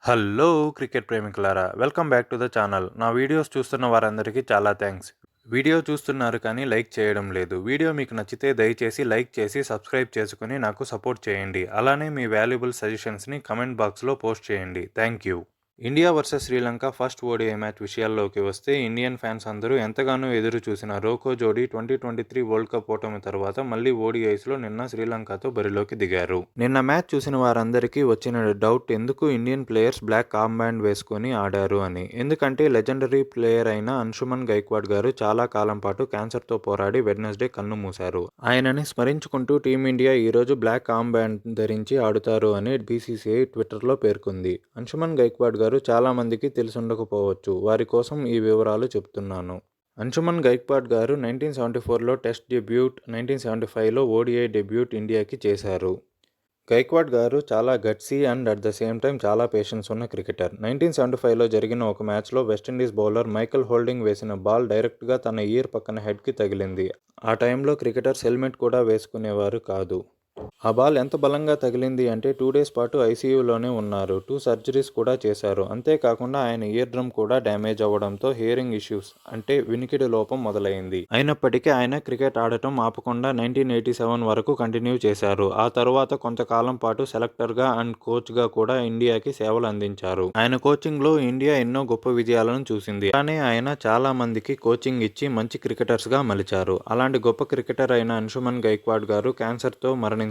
Hello cricket ప్రేమికులారా, welcome back to the channel. నా videos చూస్తున్న వారందరికీ చాలా థ్యాంక్స్. వీడియో చూస్తున్నారు కానీ లైక్ చేయడం లేదు. వీడియో మీకు నచ్చితే దయచేసి లైక్ చేసి సబ్స్క్రైబ్ చేసుకుని నాకు సపోర్ట్ చేయండి. అలానే మీ వాల్యుబుల్ సజెషన్స్ని కమెంట్ బాక్స్లో పోస్ట్ చేయండి. Thank you. India versus Sri Lanka first ODI match విషయాల్లోకి వస్తే ఇండియన్ ఫ్యాన్స్ అందరూ ఎంతగానో ఎదురు చూసిన రోకో జోడీ 2023 వరల్డ్ కప్ ఓటమి తర్వాత మళ్ళీ ఓడిఐస్లో నిన్న శ్రీలంకతో బరిలోకి దిగారు. నిన్న మ్యాచ్ చూసిన వారందరికీ వచ్చిన డౌట్ ఎందుకు Indian players black arm band వేసుకొని ఆడారు అని. ఎందుకంటే లెజెండరీ ప్లేయర్ అయిన అంశుమన్ గైక్వాడ్ గారు చాలా కాలం పాటు క్యాన్సర్తో పోరాడి వెడ్నెస్డే కన్ను మూశారు. ఆయనని స్మరించుకుంటూ టీమిండియా ఈరోజు బ్లాక్ ఆర్మ్ బ్యాండ్ ధరించి ఆడుతారు అని బీసీసీఐ ట్విట్టర్లో పేర్కొంది. అంశుమన్ గైక్వాడ్ గారు చాలా మందికి తెలిసుండకపోవచ్చు. వారి కోసం ఈ వివరాలు చెప్తున్నాను. అంశుమన్ గైక్వాడ్ గారు 1974లో టెస్ట్ డెబ్యూట్, 1975లో ఓడిఐ డెబ్యూట్ ఇండియాకి చేశారు. గైక్వాడ్ గారు చాలా gutsy and at the same time చాలా పేషెన్స్ ఉన్న క్రికెటర్. 1975లో జరిగిన ఒక మ్యాచ్లో వెస్టిండీస్ బౌలర్ మైకల్ హోల్డింగ్ వేసిన బాల్ డైరెక్ట్గా తన ఇయర్ పక్కన హెడ్కి తగిలింది. ఆ టైంలో క్రికెటర్స్ హెల్మెట్ కూడా వేసుకునేవారు కాదు. ఆ బాల్ ఎంత బలంగా తగిలింది అంటే 2 డేస్ పాటు ఐసీయూలోనే ఉన్నారు. 2 సర్జరీస్ కూడా చేశారు. అంతేకాకుండా ఆయన ఇయర్ డ్రమ్ కూడా డ్యామేజ్ అవ్వడంతో హియరింగ్ ఇష్యూస్ అంటే వినికిడి లోపం మొదలైంది. అయినప్పటికీ ఆయన క్రికెట్ ఆడటం ఆపకుండా 1987 వరకు కంటిన్యూ చేశారు. ఆ తరువాత కొంతకాలం పాటు సెలెక్టర్గా అండ్ కోచ్గా కూడా ఇండియాకి సేవలు అందించారు. ఆయన కోచింగ్లో ఇండియా ఎన్నో గొప్ప విజయాలను చూసింది. అలానే ఆయన చాలా మందికి కోచింగ్ ఇచ్చి మంచి క్రికెటర్స్గా మలిచారు. అలాంటి గొప్ప క్రికెటర్ అయిన అంశుమన్ గైక్వాడ్ గారు క్యాన్సర్తో మరణించారు.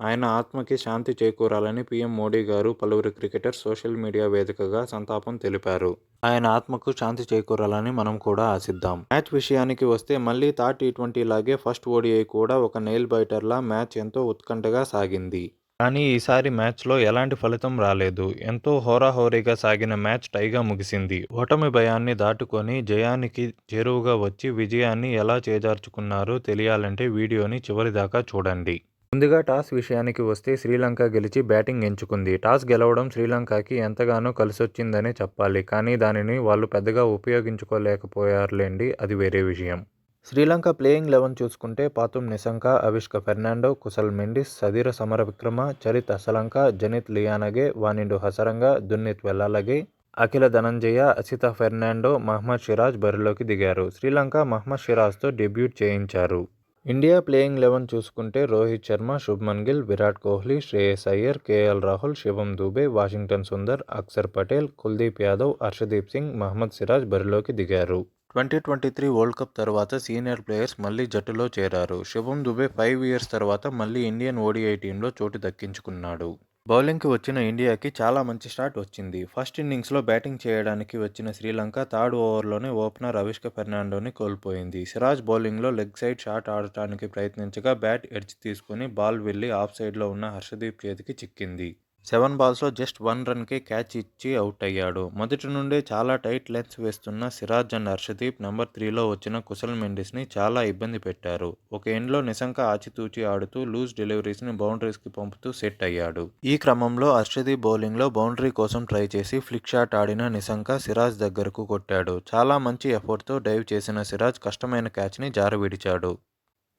ఆయన ఆత్మకి శాంతి చేకూరాలని పీఎం మోడీ గారు, పలువురు క్రికెటర్స్ సోషల్ మీడియా వేదికగా సంతాపం తెలిపారు. ఆయన ఆత్మకు శాంతి చేకూరాలని మనం కూడా ఆశిద్దాం. మ్యాచ్ విషయానికి వస్తే మళ్ళీ టీ20 లాగే ఫస్ట్ ఓడిఐ కూడా ఒక నెయిల్ బైటర్లా మ్యాచ్ ఎంతో ఉత్కంఠగా సాగింది. కానీ ఈసారి మ్యాచ్లో ఎలాంటి ఫలితం రాలేదు. ఎంతో హోరాహోరీగా సాగిన మ్యాచ్ టైగా ముగిసింది. ఓటమి భయాన్ని దాటుకొని జయానికి చేరువగా వచ్చి విజయాన్ని ఎలా చేజార్చుకున్నారో తెలియాలంటే వీడియోని చివరిదాకా చూడండి. ముందుగా టాస్ విషయానికి వస్తే శ్రీలంక గెలిచి బ్యాటింగ్ ఎంచుకుంది. టాస్ గెలవడం శ్రీలంకకి ఎంతగానో కలిసొచ్చిందనే చెప్పాలి. కానీ దానిని వాళ్ళు పెద్దగా ఉపయోగించుకోలేకపోయారులేండి, అది వేరే విషయం. శ్రీలంక ప్లేయింగ్ 11 చూసుకుంటే పాతుమ్ నిసంక, అవిష్క ఫెర్నాండో, కుశల్ మెండిస్, సదీర సమరవిక్రమ, చరిత్ అసలంక, జనిత్ లియానగే, వానిండు హసరంగ, దున్నిత్ వెల్లాలగే, అఖిల ధనంజయ, అసిత ఫెర్నాండో, మహ్మద్ సిరాజ్ బరిలోకి దిగారు. శ్రీలంక మహ్మద్ సిరాజ్తో డెబ్యూట్ చేయించారు. ఇండియా ప్లేయింగ్ 11 చూసుకుంటే రోహిత్ శర్మ, శుభ్మన్ గిల్, విరాట్ కోహ్లీ, శ్రేయస్ అయ్యర్, కేఎల్ రాహుల్, శివం దూబే, వాషింగ్టన్ సుందర్, అక్షర్ పటేల్, కుల్దీప్ యాదవ్, హర్షదీప్ సింగ్, మహ్మద్ సిరాజ్ బరిలోకి దిగారు. 2023 వరల్డ్ కప్ తర్వాత సీనియర్ ప్లేయర్స్ మళ్లీ జట్టులో చేరారు. శుభం దుబే 5 ఇయర్స్ తర్వాత మళ్లీ ఇండియన్ ఓడిఐ టీంలో చోటు దక్కించుకున్నాడు. బౌలింగ్కి వచ్చిన ఇండియాకి చాలా మంచి స్టార్ట్ వచ్చింది. ఫస్ట్ ఇన్నింగ్స్లో బ్యాటింగ్ చేయడానికి వచ్చిన శ్రీలంక థర్డ్ ఓవర్లోనే ఓపెనర్ అవిష్క ఫెర్నాండోని కోల్పోయింది. సిరాజ్ బౌలింగ్లో లెగ్ సైడ్ షాట్ ఆడటానికి ప్రయత్నించగా బ్యాట్ ఎడ్జ్ తీసుకుని బాల్ వెళ్లి ఆఫ్ సైడ్లో ఉన్న హర్షదీప్ చేతికి చిక్కింది. 7 బాల్స్లో జస్ట్ 1 రన్కే క్యాచ్ ఇచ్చి అవుట్ అయ్యాడు. మొదటి నుండే చాలా టైట్ లెన్స్ వేస్తున్న సిరాజ్ అండ్ హర్షదీప్ నెంబర్ 3లో వచ్చిన కుశల్ మెండిస్ని చాలా ఇబ్బంది పెట్టారు. ఒక ఎండ్లో నిశంక ఆచితూచి ఆడుతూ లూజ్ డెలివరీస్ని బౌండరీస్కి పంపుతూ సెట్ అయ్యాడు. ఈ క్రమంలో హర్షదీప్ బౌలింగ్లో బౌండరీ కోసం ట్రై చేసి ఫ్లిక్ షాట్ ఆడిన నిశంక సిరాజ్ దగ్గరకు కొట్టాడు. చాలా మంచి ఎఫర్ట్తో డైవ్ చేసిన సిరాజ్ కష్టమైన క్యాచ్ని జారవిడిచాడు.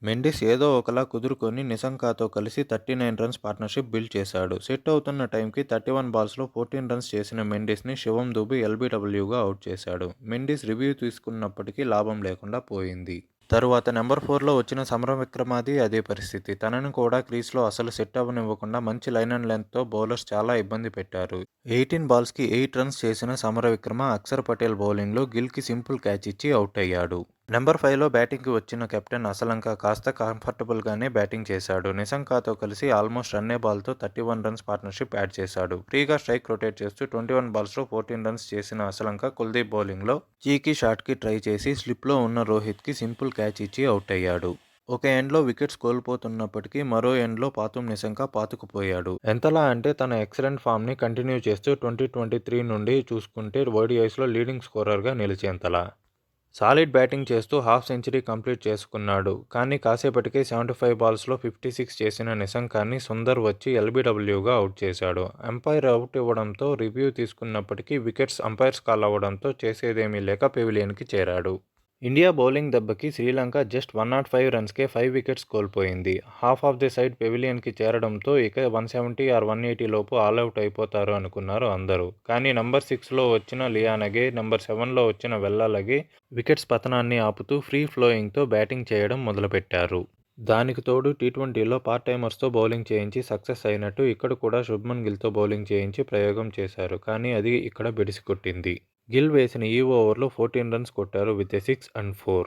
మెండిస్ ఏదో ఒకలా కుదురుకొని నిశంకతో కలిసి 39 రన్స్ పార్ట్నర్షిప్ బిల్డ్ చేశాడు. సెట్ అవుతున్న టైంకి 31 బాల్స్లో 14 రన్స్ చేసిన మెండిస్ని శివం దూబే ఎల్బీడబ్ల్యూగా అవుట్ చేశాడు. మెండిస్ రివ్యూ తీసుకున్నప్పటికీ లాభం లేకుండా పోయింది. తరువాత నెంబర్ 4లో వచ్చిన సమరవిక్రమది అదే పరిస్థితి. తనని కూడా క్రీజ్లో అసలు సెట్ అవ్వనివ్వకుండా మంచి లైన్ అండ్ లెంగ్త్తో బౌలర్స్ చాలా ఇబ్బంది పెట్టారు. 18 బాల్స్కి 8 రన్స్ చేసిన సమరవిక్రమ అక్షర్ పటేల్ బౌలింగ్లో గిల్కి సింపుల్ క్యాచ్ ఇచ్చి అవుట్ అయ్యాడు. నెంబర్ 5లో బ్యాటింగ్కి వచ్చిన కెప్టెన్ అసలంక కాస్త కంఫర్టబుల్గానే బ్యాటింగ్ చేశాడు. నిశంకతో కలిసి ఆల్మోస్ట్ రన్నే బాల్తో 31 రన్స్ పార్ట్నర్షిప్ యాడ్ చేశాడు. ఫ్రీగా స్ట్రైక్ రొటేట్ చేస్తూ 21 బాల్స్లో 14 రన్స్ చేసిన అసలంక కుల్దీప్ బౌలింగ్లో చీకీ షాట్కి ట్రై చేసి స్లిప్లో ఉన్న రోహిత్కి సింపుల్ క్యాచ్ ఇచ్చి అవుట్ అయ్యాడు. ఒక ఎండ్లో వికెట్స్ కోల్పోతున్నప్పటికీ మరో ఎండ్లో పాతుమ్ నిశంక పాతుకుపోయాడు. ఎంతలా అంటే తన ఎక్సలెంట్ ఫామ్ని కంటిన్యూ చేస్తూ 2023 నుండి చూసుకుంటే ఓడిఐస్లో లీడింగ్ స్కోరర్గా నిలిచేంతలా సాలిడ్ బ్యాటింగ్ చేస్తూ హాఫ్ సెంచరీ కంప్లీట్ చేసుకున్నాడు. కానీ కాసేపటికే 75 బాల్స్లో 56 చేసిన నిశంకాన్ని సుందర్ వచ్చి ఎల్బీడబ్ల్యూగా అవుట్ చేశాడు. అంపైర్ అవుట్ ఇవ్వడంతో రివ్యూ తీసుకున్నప్పటికీ వికెట్స్ అంపైర్స్ కాల్ అవ్వడంతో చేసేదేమీ లేక పెవిలియన్కి చేరాడు. ఇండియా బౌలింగ్ దెబ్బకి శ్రీలంక జస్ట్ 105 రన్స్కే 5 వికెట్స్ కోల్పోయింది. హాఫ్ ఆఫ్ ది సైడ్ పెవిలియన్కి చేరడంతో ఇక 170 ఆర్ 180 లోపు ఆలౌట్ అయిపోతారు అనుకున్నారు అందరూ. కానీ నంబర్ 6లో వచ్చిన లియానగే, నంబర్ 7లో వచ్చిన వెల్లాలగే వికెట్స్ పతనాన్ని ఆపుతూ ఫ్రీ ఫ్లోయింగ్తో బ్యాటింగ్ చేయడం మొదలుపెట్టారు. దానికి తోడు టీ20లో పార్ట్ టైమర్స్తో బౌలింగ్ చేయించి సక్సెస్ అయినట్టు ఇక్కడ కూడా శుభ్మన్ గిల్తో బౌలింగ్ చేయించి ప్రయోగం చేశారు. కానీ అది ఇక్కడ బెడిసికొట్టింది. గిల్ వేసిన ఈ ఓవర్లో 14 రన్స్ కొట్టారు విత్ ఎ 6 అండ్ 4.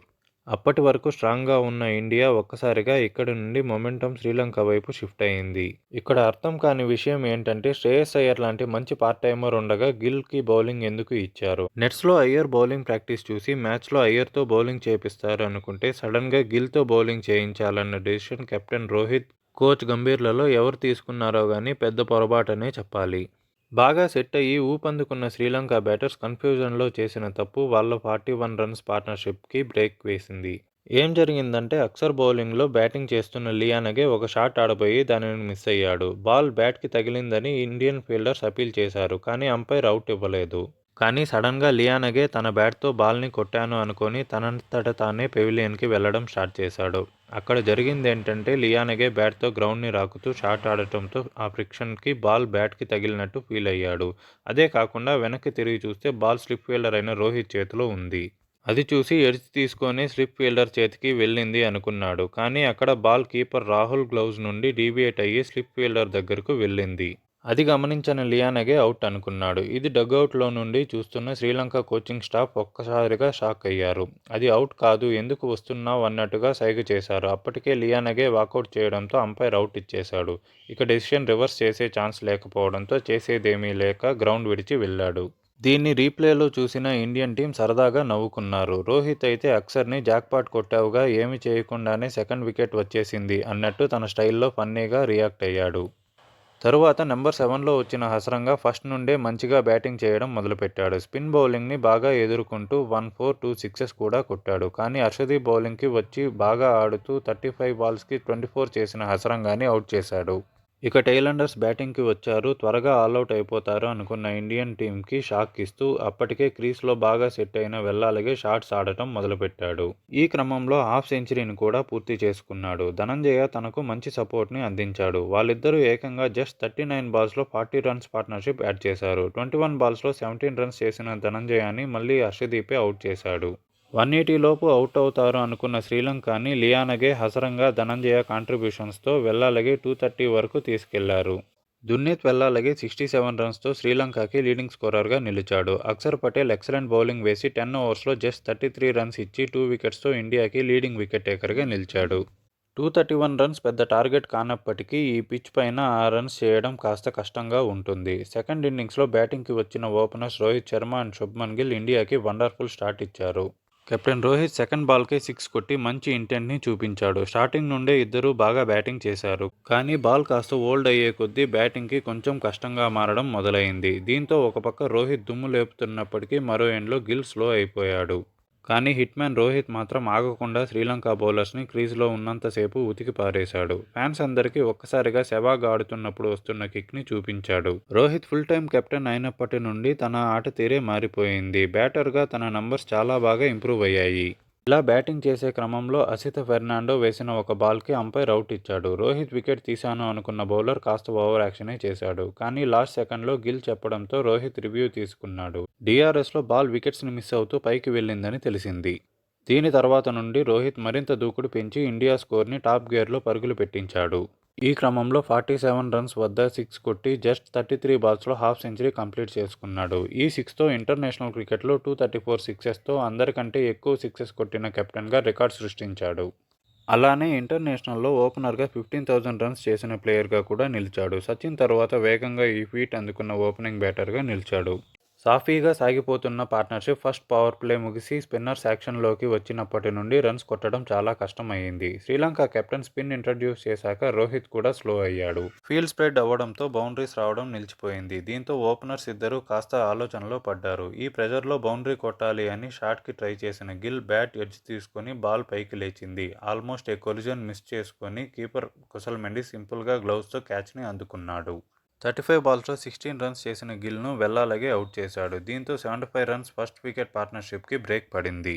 అప్పటి వరకు స్ట్రాంగ్గా ఉన్న ఇండియా ఒక్కసారిగా ఇక్కడి నుండి మొమెంటం శ్రీలంక వైపు షిఫ్ట్ అయింది. ఇక్కడ అర్థం కాని విషయం ఏంటంటే శ్రేయస్ అయ్యర్ లాంటి మంచి పార్ట్ టైమర్ ఉండగా గిల్కి బౌలింగ్ ఎందుకు ఇచ్చారు? నెట్స్లో అయ్యర్ బౌలింగ్ ప్రాక్టీస్ చూసి మ్యాచ్లో అయ్యర్తో బౌలింగ్ చేపిస్తారు అనుకుంటే సడన్గా గిల్తో బౌలింగ్ చేయించాలన్న డెసిషన్ కెప్టెన్ రోహిత్, కోచ్ గంభీర్లలో ఎవరు తీసుకున్నారో గానీ పెద్ద పొరపాటనే చెప్పాలి. బాగా సెట్ అయ్యి ఊపందుకున్న శ్రీలంక బ్యాటర్స్ కన్ఫ్యూజన్లో చేసిన తప్పు వాళ్ళ 41 రన్స్ పార్ట్నర్షిప్కి బ్రేక్ వేసింది. ఏం జరిగిందంటే అక్సర్ బౌలింగ్లో బ్యాటింగ్ చేస్తున్న లియానగే ఒక షాట్ ఆడబోయి దానిని మిస్ అయ్యాడు. బాల్ బ్యాట్కి తగిలిందని ఇండియన్ ఫీల్డర్స్ అపీల్ చేశారు. కానీ అంపైర్ అవుట్ ఇవ్వలేదు. కానీ సడన్గా లియానగే తన బ్యాట్తో బాల్ని కొట్టాను అనుకొని తనంతట తానే పెవిలియన్కి వెళ్లడం స్టార్ట్ చేశాడు. అక్కడ జరిగిందేంటంటే లియానగే బ్యాట్తో గ్రౌండ్ని రాకుతూ షాట్ ఆడటంతో ఆ ఫ్రిక్షన్కి బాల్ బ్యాట్కి తగిలినట్టు ఫీల్ అయ్యాడు. అదే కాకుండా వెనక్కి తిరిగి చూస్తే బాల్ స్లిప్ ఫీల్డర్ అయిన రోహిత్ చేతిలో ఉంది. అది చూసి ఎడ్జ్ తీసుకొని స్లిప్ ఫీల్డర్ చేతికి వెళ్ళింది అనుకున్నాడు. కానీ అక్కడ బాల్ కీపర్ రాహుల్ గ్లౌజ్ నుండి డీవియేట్ అయ్యి స్లిప్ ఫీల్డర్ దగ్గరకు వెళ్ళింది. అది గమనించిన లియానగే అవుట్ అనుకున్నాడు. ఇది డగౌట్లో నుండి చూస్తున్న శ్రీలంక కోచింగ్ స్టాఫ్ ఒక్కసారిగా షాక్ అయ్యారు. అది అవుట్ కాదు, ఎందుకు వస్తున్నావ్ అన్నట్టుగా సైగ చేశారు. అప్పటికే లియానగే వాకౌట్ చేయడంతో అంపైర్ అవుట్ ఇచ్చేశాడు. ఇక డెసిషన్ రివర్స్ చేసే ఛాన్స్ లేకపోవడంతో చేసేదేమీ లేక గ్రౌండ్ విడిచి వెళ్లాడు. దీన్ని రీప్లేలో చూసిన ఇండియన్ టీం సరదాగా నవ్వుకున్నారు. రోహిత్ అయితే అక్సర్ని జాక్పాట్ కొట్టావుగా, ఏమీ చేయకుండానే సెకండ్ వికెట్ వచ్చేసింది అన్నట్టు తన స్టైల్లో ఫన్నీగా రియాక్ట్ అయ్యాడు. తరువాత నెంబర్ 7లో వచ్చిన హసరంగా ఫస్ట్ నుండే మంచిగా బ్యాటింగ్ చేయడం మొదలుపెట్టాడు. స్పిన్ బౌలింగ్ని బాగా ఎదుర్కొంటూ 1-4, 2 సిక్సెస్ కూడా కొట్టాడు. కానీ హర్షదీప్ బౌలింగ్కి వచ్చి బాగా ఆడుతూ 35 బాల్స్కి 24 చేసిన హసరంగాని అవుట్ చేశాడు. ఇక టెయిలెండర్స్ బ్యాటింగ్కి వచ్చారు. త్వరగా ఆలౌట్ అయిపోతారు అనుకున్న ఇండియన్ టీంకి షాక్ ఇస్తూ అప్పటికే క్రీజ్లో బాగా సెట్ అయిన వెల్లాలగే షాట్స్ ఆడటం మొదలుపెట్టాడు. ఈ క్రమంలో హాఫ్ సెంచరీని కూడా పూర్తి చేసుకున్నాడు. ధనంజయ తనకు మంచి సపోర్ట్ని అందించాడు. వాళ్ళిద్దరూ ఏకంగా జస్ట్ 39 బాల్స్లో 40 రన్స్ పార్ట్నర్షిప్ యాడ్ చేశారు. 21 బాల్స్లో 17 రన్స్ చేసిన ధనంజయాని మళ్లీ హర్షదీపే అవుట్ చేశాడు. 180 లోపు అవుట్ అవుతారు అనుకున్న శ్రీలంకని లియానగే, హసరంగా, ధనంజయ కాంట్రిబ్యూషన్స్తో వెల్లాలగే 230 వరకు తీసుకెళ్లారు. దున్నెత్ వెల్లాలగే 67 రన్స్తో శ్రీలంకకి లీడింగ్ స్కోరర్గా నిలిచాడు. అక్సర్ పటేల్ ఎక్సలెంట్ బౌలింగ్ వేసి 10 ఓవర్స్లో జస్ట్ 33 రన్స్ ఇచ్చి 2 వికెట్స్తో ఇండియాకి లీడింగ్ వికెట్ టేకర్గా నిలిచాడు. 231 రన్స్ పెద్ద టార్గెట్ కానప్పటికీ ఈ పిచ్ పైన ఆ రన్స్ చేయడం కాస్త కష్టంగా ఉంటుంది. సెకండ్ ఇన్నింగ్స్లో బ్యాటింగ్కి వచ్చిన ఓపెనర్స్ రోహిత్ శర్మ అండ్ శుభ్మన్ గిల్ ఇండియాకి వండర్ఫుల్ స్టార్ట్ ఇచ్చారు. కెప్టెన్ రోహిత్ సెకండ్ బాల్కే 6 కొట్టి మంచి ఇంటెంట్ని చూపించాడు. స్టార్టింగ్ నుండే ఇద్దరూ బాగా బ్యాటింగ్ చేశారు. కానీ బాల్ కాస్త ఓల్డ్ అయ్యే కొద్దీ బ్యాటింగ్కి కొంచెం కష్టంగా మారడం మొదలైంది. దీంతో ఒక పక్క రోహిత్ దుమ్ము లేపుతున్నప్పటికీ మరో ఎండ్లో గిల్ స్లో అయిపోయాడు. కానీ హిట్మ్యాన్ రోహిత్ మాత్రం ఆగకుండా శ్రీలంక బౌలర్స్ని క్రీజ్లో ఉన్నంతసేపు ఉతికి పారేశాడు. ఫ్యాన్స్ అందరికీ ఒక్కసారిగా సెవాగ్ ఆడుతున్నప్పుడు వస్తున్న కిక్ని చూపించాడు. రోహిత్ ఫుల్ టైం కెప్టెన్ అయినప్పటి నుండి తన ఆట తీరే మారిపోయింది. బ్యాటర్గా తన నంబర్స్ చాలా బాగా ఇంప్రూవ్ అయ్యాయి. ఇలా బ్యాటింగ్ చేసే క్రమంలో అసిత ఫెర్నాండో వేసిన ఒక బాల్కి అంపైర్ అవుట్ ఇచ్చాడు. రోహిత్ వికెట్ తీశాను అనుకున్న బౌలర్ కాస్త ఓవర్ యాక్షనే చేశాడు. కానీ లాస్ట్ సెకండ్లో గిల్ చెప్పడంతో రోహిత్ రివ్యూ తీసుకున్నాడు. డీఆర్ఎస్లో బాల్ వికెట్స్ని మిస్ అవుతూ పైకి వెళ్ళిందని తెలిసింది. దీని తర్వాత నుండి రోహిత్ మరింత దూకుడు పెంచి ఇండియా స్కోర్ని టాప్ గేర్లో పరుగులు పెట్టించాడు. ఈ క్రమంలో 47 రన్స్ వద్ద 6 కొట్టి జస్ట్ 33 బాల్స్లో హాఫ్ సెంచరీ కంప్లీట్ చేసుకున్నాడు. ఈ 6తో ఇంటర్నేషనల్ క్రికెట్లో 234 సిక్సెస్తో అందరికంటే ఎక్కువ సిక్సెస్ కొట్టిన కెప్టెన్గా రికార్డ్ సృష్టించాడు. అలానే ఇంటర్నేషనల్లో ఓపెనర్గా 15,000 రన్స్ చేసిన ప్లేయర్గా కూడా నిలిచాడు. సచిన్ తర్వాత వేగంగా ఈ ఫీట్ అందుకున్న ఓపెనింగ్ బ్యాటర్గా నిలిచాడు. సాఫీగా సాగిపోతున్న పార్ట్నర్షిప్ ఫస్ట్ పవర్ ప్లే ముగిసి స్పిన్నర్స్ యాక్షన్లోకి వచ్చినప్పటి నుండి రన్స్ కొట్టడం చాలా కష్టమయ్యింది. శ్రీలంక కెప్టెన్ స్పిన్ ఇంట్రడ్యూస్ చేశాక రోహిత్ కూడా స్లో అయ్యాడు. ఫీల్డ్ స్ప్రెడ్ అవ్వడంతో బౌండరీస్ రావడం నిలిచిపోయింది. దీంతో ఓపెనర్స్ ఇద్దరూ కాస్త ఆలోచనలో పడ్డారు. ఈ ప్రెజర్లో బౌండరీ కొట్టాలి అని షాట్కి ట్రై చేసిన గిల్ బ్యాట్ ఎడ్జ్ తీసుకొని బాల్ పైకి లేచింది. ఆల్మోస్ట్ ఏ కొలిజన్ మిస్ చేసుకొని కీపర్ కుశల్ మెండిస్ సింపుల్గా గ్లౌస్తో క్యాచ్ని అందుకున్నాడు. 35 బాల్స్లో 16 రన్స్ చేసిన గిల్ను వెల్లాలగే అవుట్ చేశాడు. దీంతో 75 రన్స్ ఫస్ట్ వికెట్ పార్ట్నర్షిప్కి బ్రేక్ పడింది.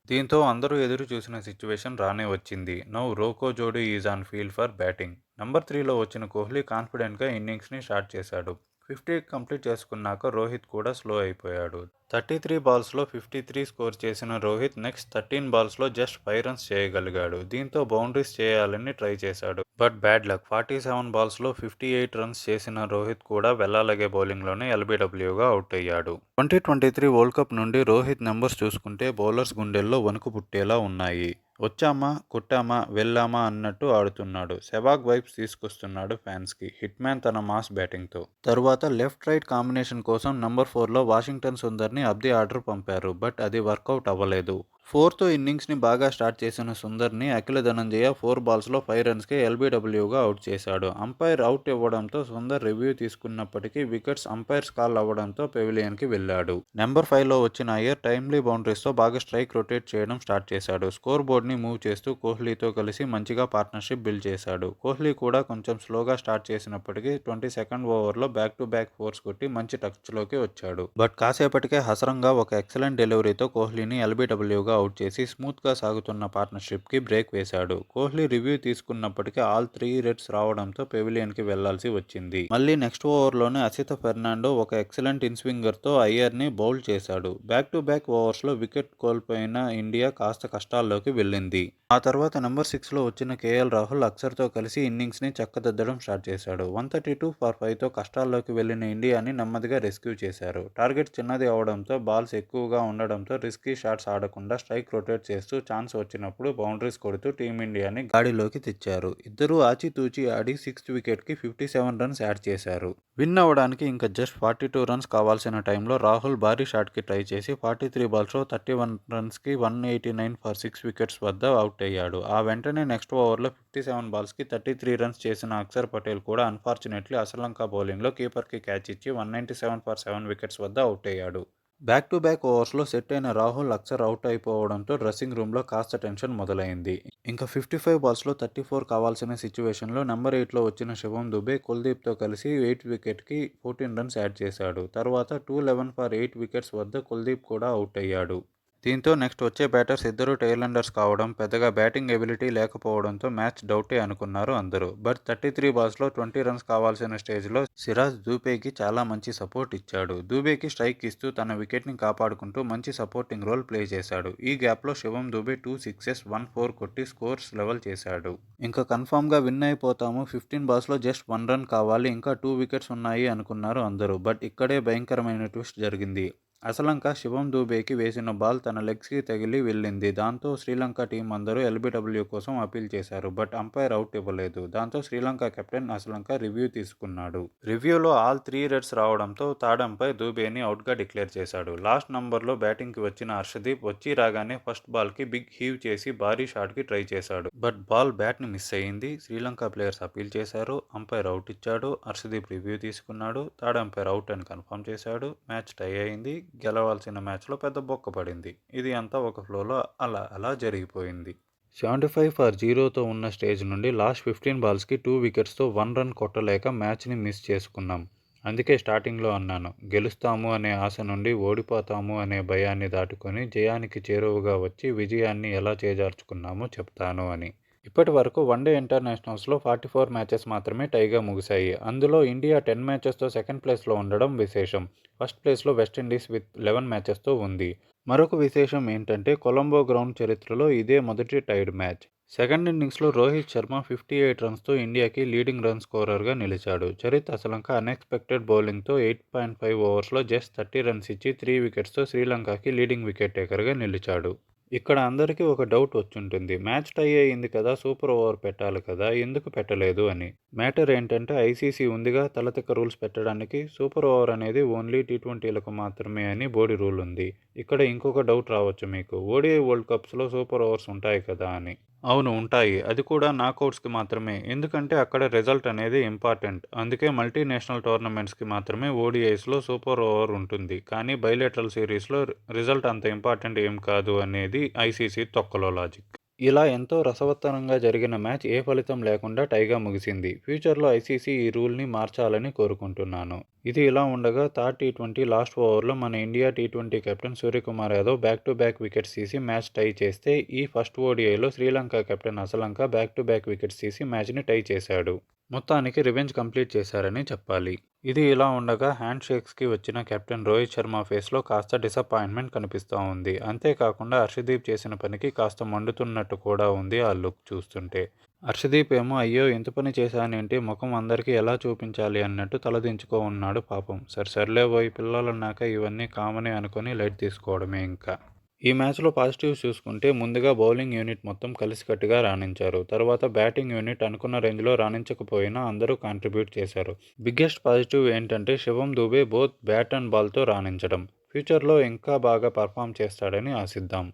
దీంతో అందరూ ఎదురు చూసిన సిచ్యువేషన్ రానే వచ్చింది. నౌ రోకో జోడీ is on field for batting. Number 3లో వచ్చిన కోహ్లీ కాన్ఫిడెంట్గా ఇన్నింగ్స్ని స్టార్ట్ చేశాడు. 50 కంప్లీట్ చేసుకున్నాక రోహిత్ కూడా స్లో అయిపోయాడు. 33 బాల్స్లో 53 స్కోర్ చేసిన రోహిత్ నెక్స్ట్ 13 బాల్స్లో జస్ట్ 5 రన్స్ చేయగలిగాడు. దీంతో బౌండరీస్ చేయాలని ట్రై చేశాడు. But bad luck. 47 బాల్స్లో 58 రన్స్ చేసిన రోహిత్ కూడా వెళ్లాలగే బౌలింగ్లోనే ఎల్బీడబ్ల్యూగా అవుట్ అయ్యాడు. 2023 వరల్డ్ కప్ నుండి రోహిత్ నెంబర్స్ చూసుకుంటే బౌలర్స్ గుండెల్లో వణుకు పుట్టేలా ఉన్నాయి. వచ్చామా, కొట్టామా, వెళ్ళామా అన్నట్టు ఆడుతున్నాడు. సెవాగ్ వైబ్స్ తీసుకొస్తున్నాడు ఫ్యాన్స్కి. హిట్ మ్యాన్ తన మాస్ బ్యాటింగ్తో. తరువాత లెఫ్ట్ రైట్ కాంబినేషన్ కోసం నంబర్ 4లో వాషింగ్టన్ సుందర్ని అబ్ది ఆర్డర్ పంపారు. బట్ అది వర్కౌట్ అవ్వలేదు. 4th ఇన్నింగ్స్ని బాగా స్టార్ట్ చేసిన సుందర్ని అఖిల ధనంజయ 4 బాల్స్లో 5 రన్స్కే ఎల్బీడబ్ల్యూగా అవుట్ చేశాడు. అంపైర్ అవుట్ ఇవ్వడంతో సుందర్ రివ్యూ తీసుకున్నప్పటికీ వికెట్స్ అంపైర్స్ కాల్ అవ్వడంతో పెవిలియన్కి వెళ్లాడు. నెంబర్ 5లో వచ్చిన అయ్యర్ టైమ్లీ బౌండరీస్తో బాగా స్ట్రైక్ రొటేట్ చేయడం స్టార్ట్ చేశాడు. స్కోర్ బోర్డ్ని మూవ్ చేస్తూ కోహ్లీతో కలిసి మంచిగా పార్ట్నర్షిప్ బిల్డ్ చేశాడు. కోహ్లీ కూడా కొంచెం స్లోగా స్టార్ట్ చేసినప్పటికీ 22nd ఓవర్లో బ్యాక్ టు బ్యాక్ ఫోర్స్ కొట్టి మంచి టచ్లోకి వచ్చాడు. బట్ కాసేపటికే హసరంగా ఒక ఎక్సలెంట్ డెలివరీతో కోహ్లీని ఎల్బీడబ్ల్యూగా అవుట్ చేసి స్మూత్గా సాగుతున్న పార్ట్నర్షిప్కి బ్రేక్ వేశాడు. కోహ్లీ రివ్యూ తీసుకున్నప్పటికీ ఆల్ 3 రెడ్స్ రావడంతో పెవిలియన్కి వెళ్లాల్సి వచ్చింది. మళ్లీ నెక్స్ట్ ఓవర్లోనే అసిత ఫెర్నాండో ఒక ఎక్సలెంట్ ఇన్స్వింగర్తో అయ్యర్ని బౌల్ చేశాడు. బ్యాక్ టు బ్యాక్ ఓవర్స్లో వికెట్ కోల్పోయిన ఇండియా కాస్త కష్టాల్లోకి వెళ్ళింది. ఆ తర్వాత నెంబర్ 6లో వచ్చిన కేఎల్ రాహుల్ అక్షర్తో కలిసి ఇన్నింగ్స్ని చక్కదిద్దడం స్టార్ట్ చేశాడు. 132 ఫర్ 5తో కష్టాల్లోకి వెళ్లిన ఇండియాని నెమ్మదిగా రెస్క్యూ చేశారు. టార్గెట్ చిన్నది అవడంతో బాల్స్ ఎక్కువగా ఉండడంతో రిస్కీ షాట్స్ ఆడకుండా స్ట్రైక్ రొటేట్ చేస్తూ ఛాన్స్ వచ్చినప్పుడు బౌండరీస్ కొడుతూ టీమిండియాని గాడిలోకి తెచ్చారు. ఇద్దరూ ఆచితూచి ఆడి 6th వికెట్కి 57 రన్స్ యాడ్ చేశారు. విన్ అవ్వడానికి ఇంకా జస్ట్ 42 రన్స్ కావాల్సిన టైంలో రాహుల్ భారీ షాట్కి ట్రై చేసి 43 బాల్స్లో 31 రన్స్కి 189 ఫర్ 6 వికెట్స్ వద్ద అవుట్ అయ్యాడు. ఆ వెంటనే నెక్స్ట్ ఓవర్లో 57 బాల్స్కి 33 రన్స్ చేసిన అక్షర్ పటేల్ కూడా అన్ఫార్చునేట్లీ అశ్రీలంక బౌలింగ్లో కీపర్కి క్యాచ్ ఇచ్చి 197 ఫర్ 7 వికెట్స్ వద్ద అవుట్ అయ్యాడు. బ్యాక్ టు బ్యాక్ ఓవర్స్లో సెట్ అయిన రాహుల్ అక్షర్ అవుట్ అయిపోవడంతో డ్రెస్సింగ్ రూమ్లో కాస్త టెన్షన్ మొదలైంది. ఇంకా 55 బాల్స్లో 34 కావాల్సిన సిచ్యువేషన్లో నెంబర్ 8లో వచ్చిన శివం దుబే కుల్దీప్తో కలిసి 8th వికెట్కి 14 రన్స్ యాడ్ చేశాడు. తర్వాత 211 ఫర్ 8 వికెట్స్ వద్ద కుల్దీప్ కూడా అవుట్ అయ్యాడు. దీంతో నెక్స్ట్ వచ్చే బ్యాటర్స్ ఇద్దరు టైలెండర్స్ కావడం, పెద్దగా బ్యాటింగ్ ఎబిలిటీ లేకపోవడంతో మ్యాచ్ డౌటే అనుకున్నారు అందరూ. బట్ 33 బాల్స్లో 20 రన్స్ కావాల్సిన స్టేజ్లో సిరాజ్ దూబేకి చాలా మంచి సపోర్ట్ ఇచ్చాడు. దూబేకి స్ట్రైక్ ఇస్తూ తన వికెట్ని కాపాడుకుంటూ మంచి సపోర్టింగ్ రోల్ ప్లే చేశాడు. ఈ గ్యాప్లో శివం దూబే 2 సిక్సెస్ 1 4 కొట్టి స్కోర్స్ లెవెల్ చేశాడు. ఇంకా కన్ఫామ్గా విన్ అయిపోతాము, 15 బాల్స్లో జస్ట్ 1 రన్ కావాలి, ఇంకా 2 వికెట్స్ ఉన్నాయి అనుకున్నారు అందరూ. బట్ ఇక్కడే భయంకరమైన ట్విస్ట్ జరిగింది. అసలంక శివం దూబేకి వేసిన బాల్ తన లెగ్స్కి తగిలి వెళ్ళింది. దాంతో శ్రీలంక టీం అందరూ ఎల్బీడబ్ల్యూ కోసం అపీల్ చేశారు. బట్ అంపైర్ అవుట్ ఇవ్వలేదు. దాంతో శ్రీలంక కెప్టెన్ అసలంక రివ్యూ తీసుకున్నాడు. రివ్యూలో ఆల్ 3 రెడ్స్ రావడంతో థర్డ్ అంపైర్ దూబేని అవుట్గా డిక్లేర్ చేశాడు. లాస్ట్ నంబర్లో బ్యాటింగ్కి వచ్చిన హర్షదీప్ వచ్చి రాగానే ఫస్ట్ బాల్కి బిగ్ హీవ్ చేసి భారీ షాట్కి ట్రై చేశాడు. బట్ బాల్ బ్యాట్ని మిస్ అయ్యింది. శ్రీలంక ప్లేయర్స్ అపీల్ చేశారు. అంపైర్ అవుట్ ఇచ్చాడు. హర్షదీప్ రివ్యూ తీసుకున్నాడు. థర్డ్ అంపైర్ అవుట్ అని కన్ఫర్మ్ చేశాడు. మ్యాచ్ టై అయింది. గెలవాల్సిన మ్యాచ్లో పెద్ద బొక్క పడింది. ఇది అంతా ఒక ఫ్లోలో అలా జరిగిపోయింది. 75 ఫర్ 0తో ఉన్న స్టేజ్ నుండి లాస్ట్ 15 బాల్స్కి 2 వికెట్స్తో 1 రన్ కొట్టలేక మ్యాచ్ని మిస్ చేసుకున్నాం. అందుకే స్టార్టింగ్లో అన్నాను, గెలుస్తాము అనే ఆశ నుండి ఓడిపోతాము అనే భయాన్ని దాటుకొని జయానికి చేరువగా వచ్చి విజయాన్ని ఎలా చేజార్చుకున్నామో చెప్తాను అని. ఇప్పటి వరకు వన్డే ఇంటర్నేషనల్స్లో 44 మ్యాచెస్ మాత్రమే టైగా ముగిశాయి. అందులో ఇండియా 10 మ్యాచెస్తో సెకండ్ ప్లేస్లో ఉండడం విశేషం. ఫస్ట్ ప్లేస్లో వెస్టిండీస్ విత్ 11 మ్యాచెస్తో ఉంది. మరొక విశేషం ఏంటంటే కొలంబో గ్రౌండ్ చరిత్రలో ఇదే మొదటి టైడ్ మ్యాచ్. సెకండ్ ఇన్నింగ్స్లో రోహిత్ శర్మ 58 రన్స్తో ఇండియాకి లీడింగ్ రన్ స్కోరర్గా నిలిచాడు. చరిత్ అసలంక అన్ఎక్స్పెక్టెడ్ బౌలింగ్తో 8.5 ఓవర్స్లో జస్ట్ 30 రన్స్ ఇచ్చి 3 వికెట్స్తో శ్రీలంకకి లీడింగ్ వికెట్ టేకర్గా నిలిచాడు. ఇక్కడ అందరికీ ఒక డౌట్ వచ్చుంటుంది, మ్యాచ్ టై అయింది కదా, సూపర్ ఓవర్ పెట్టాలి కదా, ఎందుకు పెట్టలేదు అని. మ్యాటర్ ఏంటంటే ఐసీసీ ఉందిగా తలతిక్క రూల్స్ పెట్టడానికి. సూపర్ ఓవర్ అనేది ఓన్లీ టీ20లకు మాత్రమే అని బోర్డు రూల్ ఉంది. ఇక్కడ ఇంకొక డౌట్ రావచ్చు మీకు, ఓడిఐ వరల్డ్ కప్స్లో సూపర్ ఓవర్స్ ఉంటాయి కదా అని. అవును ఉంటాయి, అది కూడా నాకౌట్స్కి మాత్రమే. ఎందుకంటే అక్కడ రిజల్ట్ అనేది ఇంపార్టెంట్. అందుకే మల్టీనేషనల్ టోర్నమెంట్స్కి మాత్రమే ఓడిఐస్లో సూపర్ ఓవర్ ఉంటుంది. కానీ బైలేటరల్ సిరీస్లో రిజల్ట్ అంత ఇంపార్టెంట్ ఏం కాదు అనేది ఐసీసీ తొక్కలో లాజిక్. ఇలా ఎంతో రసవత్తరంగా జరిగిన మ్యాచ్ ఏ ఫలితం లేకుండా టైగా ముగిసింది. ఫ్యూచర్‌లో ఐసీసీ ఈ రూల్‌ని మార్చాలని కోరుకుంటున్నాను. ఇది ఇలా ఉండగా థర్డ్ టీ20 లాస్ట్ ఓవర్‌లో మన ఇండియా టీ20 captain Suryakumar Yadav back to back wickets తీసి మ్యాచ్ టై చేస్తే ఈ ఫస్ట్ ఓడిఐలో Sri Lanka captain Asalanka back to back wickets తీసి మ్యాచ్‌ని టై చేశాడు. మొత్తానికి రివెంజ్ కంప్లీట్ చేశారని చెప్పాలి. ఇది ఇలా ఉండగా హ్యాండ్ షేక్స్‌కి వచ్చిన కెప్టెన్ రోహిత్ శర్మ ఫేస్‌లో కాస్త డిసప్పాయింట్‌మెంట్ కనిపిస్తా ఉంది. అంతేకాకుండా హర్షదీప్ చేసిన పనికి కాస్త మండుతున్నట్టు కూడా ఉంది ఆ లుక్ చూస్తుంటే. హర్షదీప్ ఏమో అయ్యో ఇంత పని చేశానేంటి ముఖం అందరికీ ఎలా చూపించాలి అన్నట్టు తలదించుకో ఉన్నాడు పాపం. సర్లే పిల్లలన్నాక ఇవన్నీ కామనే అనుకొని లైట్ తీసుకోవడమే ఇంకా. ఈ మ్యాచ్‌లో పాజిటివ్స్ చూసుకుంటే ముందుగా బౌలింగ్ యూనిట్ మొత్తం కలిసికట్టుగా రాణించారు. తర్వాత బ్యాటింగ్ యూనిట్ అనుకున్న రేంజ్‌లో రాణించకపోయినా అందరూ కాంట్రిబ్యూట్ చేశారు. బిగ్గెస్ట్ పాజిటివ్ ఏంటంటే శివం దుబే బోత్ బ్యాట్ అండ్ బాల్‌తో రాణించడం. ఫ్యూచర్‌లో ఇంకా బాగా పెర్ఫార్మ్ చేస్తాడని ఆశిద్దాం.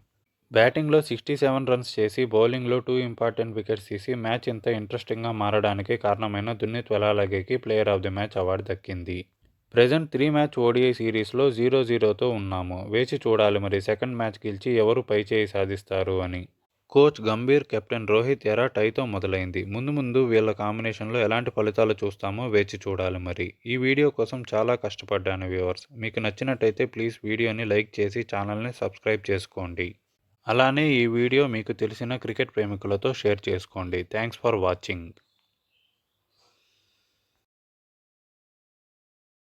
బ్యాటింగ్‌లో 67 రన్స్ చేసి బౌలింగ్‌లో 2 ఇంపార్టెంట్ వికెట్స్ తీసి మ్యాచ్ ఇంత ఇంట్రెస్టింగ్‌గా మారడానికి కారణమైన దున్నీత్ వెలాలగేకి player of the match award దక్కింది. ప్రెజెంట్ 3 మ్యాచ్ ఓడిఐ సిరీస్లో 0-0తో ఉన్నాము. వేచి చూడాలి మరి సెకండ్ మ్యాచ్ గెలిచి ఎవరు పైచేయి సాధిస్తారు అని. కోచ్ గంభీర్, కెప్టెన్ రోహిత్ ఎరా టైతో మొదలైంది. ముందు ముందు వీళ్ళ కాంబినేషన్లో ఎలాంటి ఫలితాలు చూస్తామో వేచి చూడాలి మరి. ఈ వీడియో కోసం చాలా కష్టపడ్డాను వ్యూవర్స్. మీకు నచ్చినట్టయితే ప్లీజ్ వీడియోని లైక్ చేసి ఛానల్ని సబ్స్క్రైబ్ చేసుకోండి. అలానే ఈ వీడియో మీకు తెలిసిన క్రికెట్ ప్రేమికులతో షేర్ చేసుకోండి. Thanks for watching.